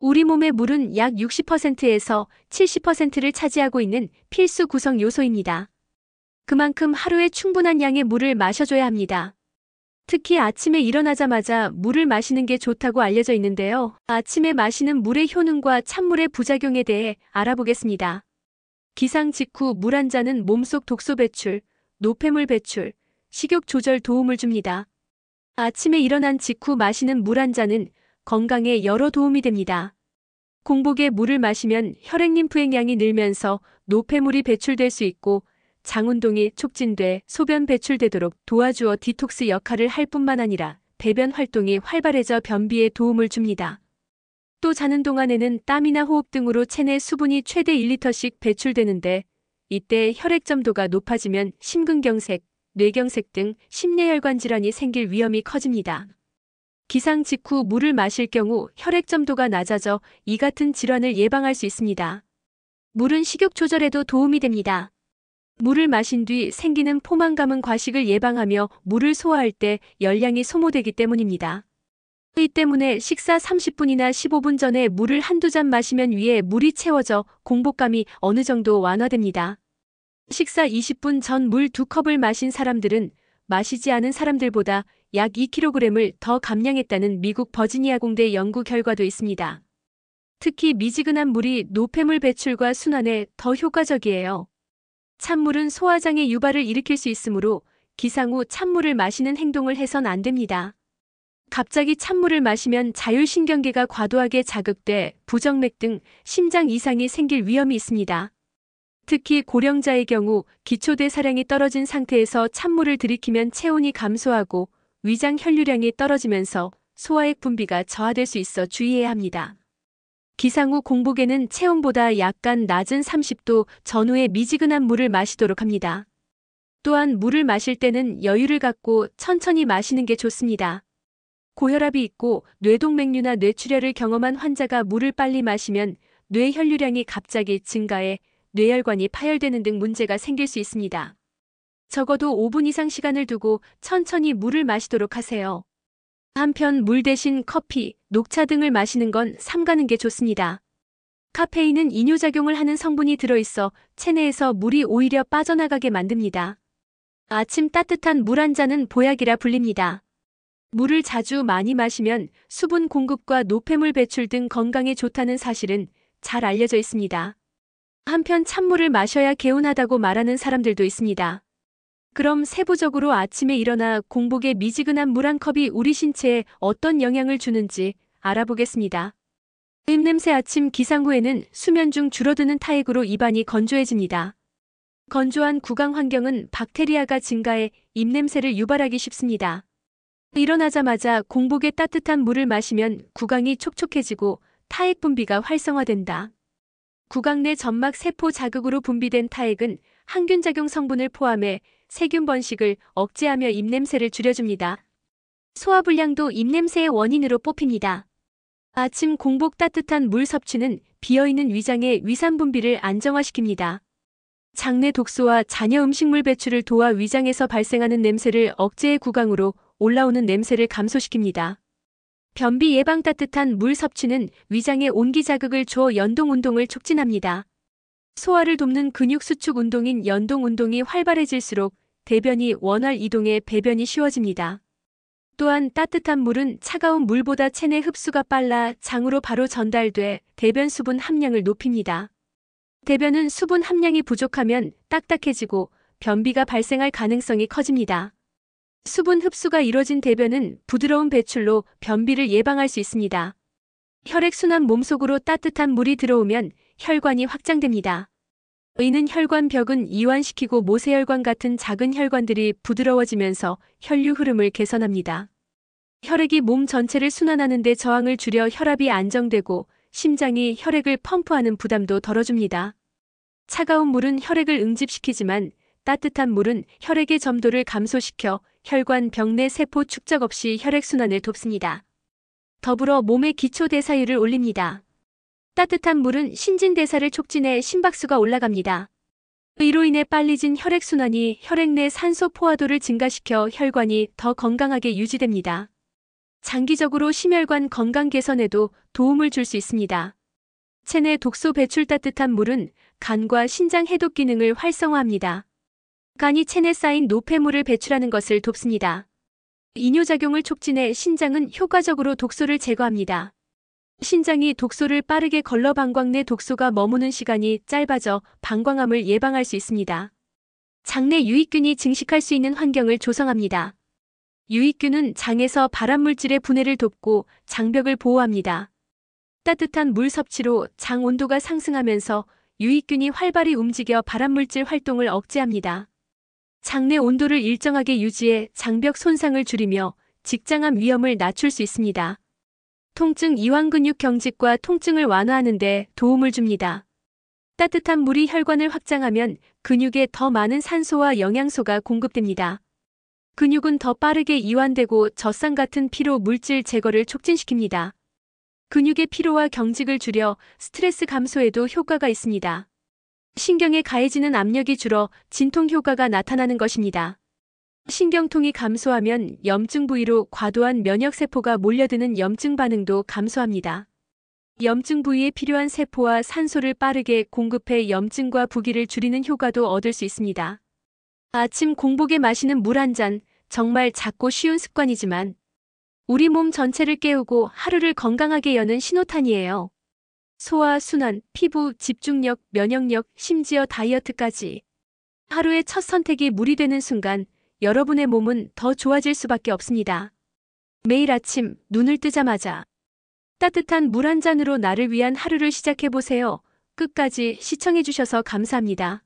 우리 몸의 물은 약 60%에서 70%를 차지하고 있는 필수 구성 요소입니다. 그만큼 하루에 충분한 양의 물을 마셔줘야 합니다. 특히 아침에 일어나자마자 물을 마시는 게 좋다고 알려져 있는데요. 아침에 마시는 물의 효능과 찬물의 부작용에 대해 알아보겠습니다. 기상 직후 물 한 잔은 몸속 독소 배출, 노폐물 배출, 식욕 조절 도움을 줍니다. 아침에 일어난 직후 마시는 물 한 잔은 건강에 여러 도움이 됩니다. 공복에 물을 마시면 혈액 림프액량이 늘면서 노폐물이 배출될 수 있고 장 운동이 촉진돼 소변 배출되도록 도와주어 디톡스 역할을 할 뿐만 아니라 배변 활동이 활발해져 변비에 도움을 줍니다. 또 자는 동안에는 땀이나 호흡 등으로 체내 수분이 최대 1리터씩 배출되는데 이때 혈액 점도가 높아지면 심근경색, 뇌경색 등 심내혈관 질환이 생길 위험이 커집니다. 기상 직후 물을 마실 경우 혈액 점도가 낮아져 이 같은 질환을 예방할 수 있습니다. 물은 식욕 조절에도 도움이 됩니다. 물을 마신 뒤 생기는 포만감은 과식을 예방하며 물을 소화할 때 열량이 소모되기 때문입니다. 이 때문에 식사 30분이나 15분 전에 물을 한두 잔 마시면 위에 물이 채워져 공복감이 어느 정도 완화됩니다. 식사 20분 전 물 2컵을 마신 사람들은 마시지 않은 사람들보다 약 2kg을 더 감량했다는 미국 버지니아 공대 연구 결과도 있습니다. 특히 미지근한 물이 노폐물 배출과 순환에 더 효과적이에요. 찬물은 소화장애 유발을 일으킬 수 있으므로 기상 후 찬물을 마시는 행동을 해선 안 됩니다. 갑자기 찬물을 마시면 자율신경계가 과도하게 자극돼 부정맥 등 심장 이상이 생길 위험이 있습니다. 특히 고령자의 경우 기초대사량이 떨어진 상태에서 찬물을 들이키면 체온이 감소하고 위장 혈류량이 떨어지면서 소화액 분비가 저하될 수 있어 주의해야 합니다. 기상 후 공복에는 체온보다 약간 낮은 30도 전후의 미지근한 물을 마시도록 합니다. 또한 물을 마실 때는 여유를 갖고 천천히 마시는 게 좋습니다. 고혈압이 있고 뇌동맥류나 뇌출혈을 경험한 환자가 물을 빨리 마시면 뇌 혈류량이 갑자기 증가해 뇌혈관이 파열되는 등 문제가 생길 수 있습니다. 적어도 5분 이상 시간을 두고 천천히 물을 마시도록 하세요. 한편 물 대신 커피, 녹차 등을 마시는 건 삼가는 게 좋습니다. 카페인은 이뇨작용을 하는 성분이 들어있어 체내에서 물이 오히려 빠져나가게 만듭니다. 아침 따뜻한 물 한 잔은 보약이라 불립니다. 물을 자주 많이 마시면 수분 공급과 노폐물 배출 등 건강에 좋다는 사실은 잘 알려져 있습니다. 한편 찬물을 마셔야 개운하다고 말하는 사람들도 있습니다. 그럼 세부적으로 아침에 일어나 공복에 미지근한 물 한 컵이 우리 신체에 어떤 영향을 주는지 알아보겠습니다. 입냄새. 아침 기상 후에는 수면 중 줄어드는 타액으로 입안이 건조해집니다. 건조한 구강 환경은 박테리아가 증가해 입냄새를 유발하기 쉽습니다. 일어나자마자 공복에 따뜻한 물을 마시면 구강이 촉촉해지고 타액 분비가 활성화된다. 구강 내 점막 세포 자극으로 분비된 타액은 항균작용 성분을 포함해 세균 번식을 억제하며 입냄새를 줄여줍니다. 소화불량도 입냄새의 원인으로 뽑힙니다. 아침 공복 따뜻한 물 섭취는 비어있는 위장의 위산 분비를 안정화시킵니다. 장내 독소와 잔여 음식물 배출을 도와 위장에서 발생하는 냄새를 억제해 구강으로 올라오는 냄새를 감소시킵니다. 변비 예방. 따뜻한 물 섭취는 위장에 온기 자극을 줘 연동 운동을 촉진합니다. 소화를 돕는 근육 수축 운동인 연동 운동이 활발해질수록 대변이 원활 이동해 배변이 쉬워집니다. 또한 따뜻한 물은 차가운 물보다 체내 흡수가 빨라 장으로 바로 전달돼 대변 수분 함량을 높입니다. 대변은 수분 함량이 부족하면 딱딱해지고 변비가 발생할 가능성이 커집니다. 수분 흡수가 이뤄진 대변은 부드러운 배출로 변비를 예방할 수 있습니다. 혈액순환. 몸속으로 따뜻한 물이 들어오면 혈관이 확장됩니다. 이는 혈관벽은 이완시키고 모세혈관 같은 작은 혈관들이 부드러워지면서 혈류 흐름을 개선합니다. 혈액이 몸 전체를 순환하는 데 저항을 줄여 혈압이 안정되고 심장이 혈액을 펌프하는 부담도 덜어줍니다. 차가운 물은 혈액을 응집시키지만 따뜻한 물은 혈액의 점도를 감소시켜 혈관 벽 내 세포 축적 없이 혈액순환을 돕습니다. 더불어 몸의 기초대사율을 올립니다. 따뜻한 물은 신진대사를 촉진해 심박수가 올라갑니다. 이로 인해 빨리 진 혈액순환이 혈액 내 산소 포화도를 증가시켜 혈관이 더 건강하게 유지됩니다. 장기적으로 심혈관 건강 개선에도 도움을 줄 수 있습니다. 체내 독소 배출. 따뜻한 물은 간과 신장 해독 기능을 활성화합니다. 간이 체내 쌓인 노폐물을 배출하는 것을 돕습니다. 이뇨작용을 촉진해 신장은 효과적으로 독소를 제거합니다. 신장이 독소를 빠르게 걸러 방광 내 독소가 머무는 시간이 짧아져 방광암을 예방할 수 있습니다. 장내 유익균이 증식할 수 있는 환경을 조성합니다. 유익균은 장에서 발암물질의 분해를 돕고 장벽을 보호합니다. 따뜻한 물 섭취로 장 온도가 상승하면서 유익균이 활발히 움직여 발암물질 활동을 억제합니다. 장내 온도를 일정하게 유지해 장벽 손상을 줄이며 직장암 위험을 낮출 수 있습니다. 통증. 이완근육 경직과 통증을 완화하는 데 도움을 줍니다. 따뜻한 물이 혈관을 확장하면 근육에 더 많은 산소와 영양소가 공급됩니다. 근육은 더 빠르게 이완되고 젖산 같은 피로 물질 제거를 촉진시킵니다. 근육의 피로와 경직을 줄여 스트레스 감소에도 효과가 있습니다. 신경에 가해지는 압력이 줄어 진통 효과가 나타나는 것입니다. 신경통이 감소하면 염증 부위로 과도한 면역세포가 몰려드는 염증 반응도 감소합니다. 염증 부위에 필요한 세포와 산소를 빠르게 공급해 염증과 부기를 줄이는 효과도 얻을 수 있습니다. 아침 공복에 마시는 물 한 잔, 정말 작고 쉬운 습관이지만 우리 몸 전체를 깨우고 하루를 건강하게 여는 신호탄이에요. 소화, 순환, 피부, 집중력, 면역력, 심지어 다이어트까지. 하루의 첫 선택이 물이 되는 순간 여러분의 몸은 더 좋아질 수밖에 없습니다. 매일 아침 눈을 뜨자마자 따뜻한 물 한 잔으로 나를 위한 하루를 시작해보세요. 끝까지 시청해주셔서 감사합니다.